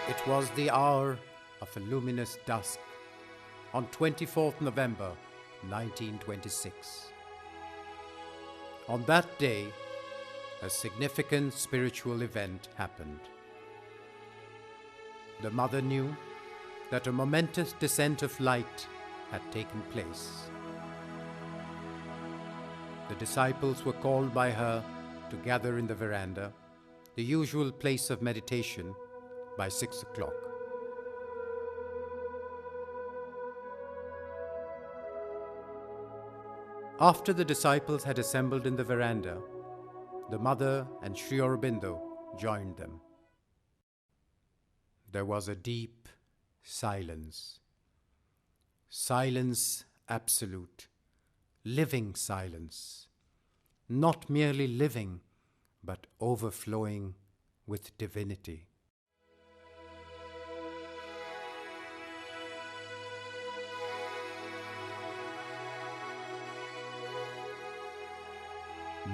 It was the hour of a luminous dusk on 24th November 1926. On that day, a significant spiritual event happened. The mother knew that a momentous descent of light had taken place. The disciples were called by her to gather in the veranda, the usual place of meditation, by 6 o'clock. After the disciples had assembled in the veranda, the mother and Sri Aurobindo joined them. There was a deep silence. Silence absolute, living silence, not merely living, but overflowing with divinity.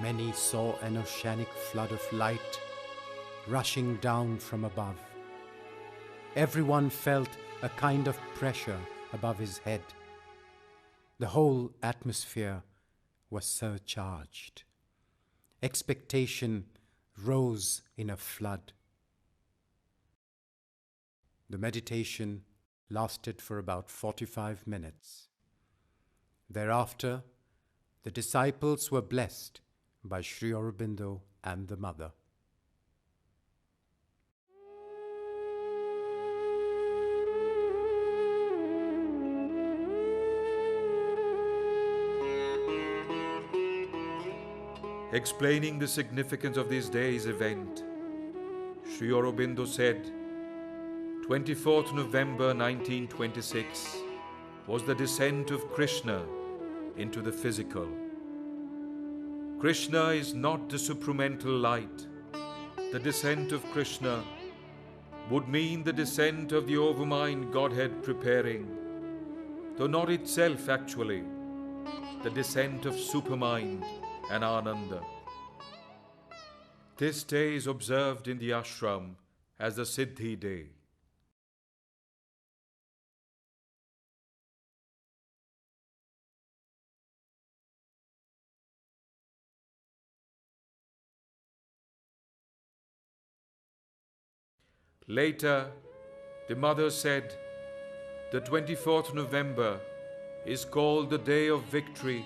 Many saw an oceanic flood of light rushing down from above. Everyone felt a kind of pressure above his head. The whole atmosphere was surcharged. Expectation rose in a flood. The meditation lasted for about 45 minutes. Thereafter, the disciples were blessed by Sri Aurobindo and the mother. Explaining the significance of this day's event, Sri Aurobindo said, 24th November 1926 was the descent of Krishna into the physical. Krishna is not the supramental light. The descent of Krishna would mean the descent of the Overmind godhead preparing, though not itself actually, the descent of Supermind and ananda. This day is observed in the ashram as the Siddhi day. Later, the mother said, the 24th November is called the Day of Victory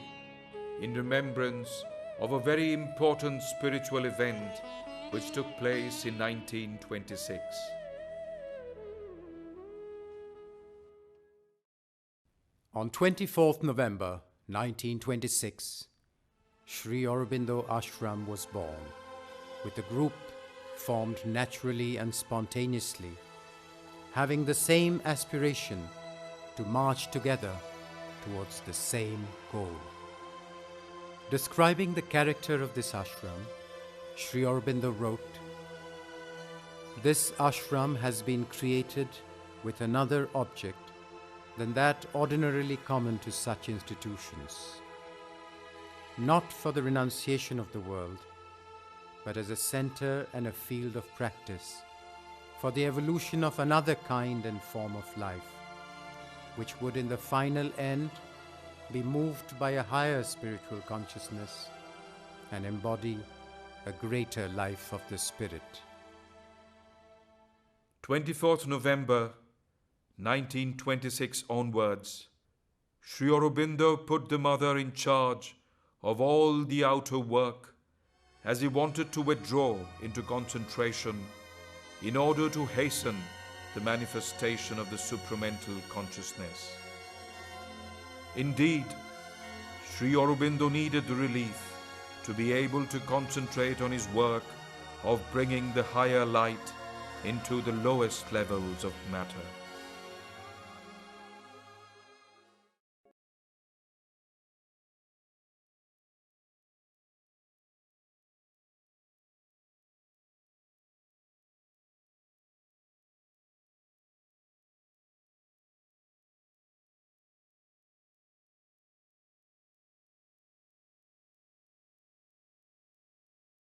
in remembrance of a very important spiritual event which took place in 1926. On 24th November 1926, Sri Aurobindo Ashram was born, with a group formed naturally and spontaneously, having the same aspiration to march together towards the same goal. Describing the character of this ashram, Sri Aurobindo wrote, "This ashram has been created with another object than that ordinarily common to such institutions, not for the renunciation of the world, but as a center and a field of practice for the evolution of another kind and form of life, which would in the final end be moved by a higher spiritual consciousness and embody a greater life of the spirit." 24th November 1926 onwards, Sri Aurobindo put the mother in charge of all the outer work, as he wanted to withdraw into concentration in order to hasten the manifestation of the supramental consciousness. Indeed, Sri Aurobindo needed the relief to be able to concentrate on his work of bringing the higher light into the lowest levels of matter.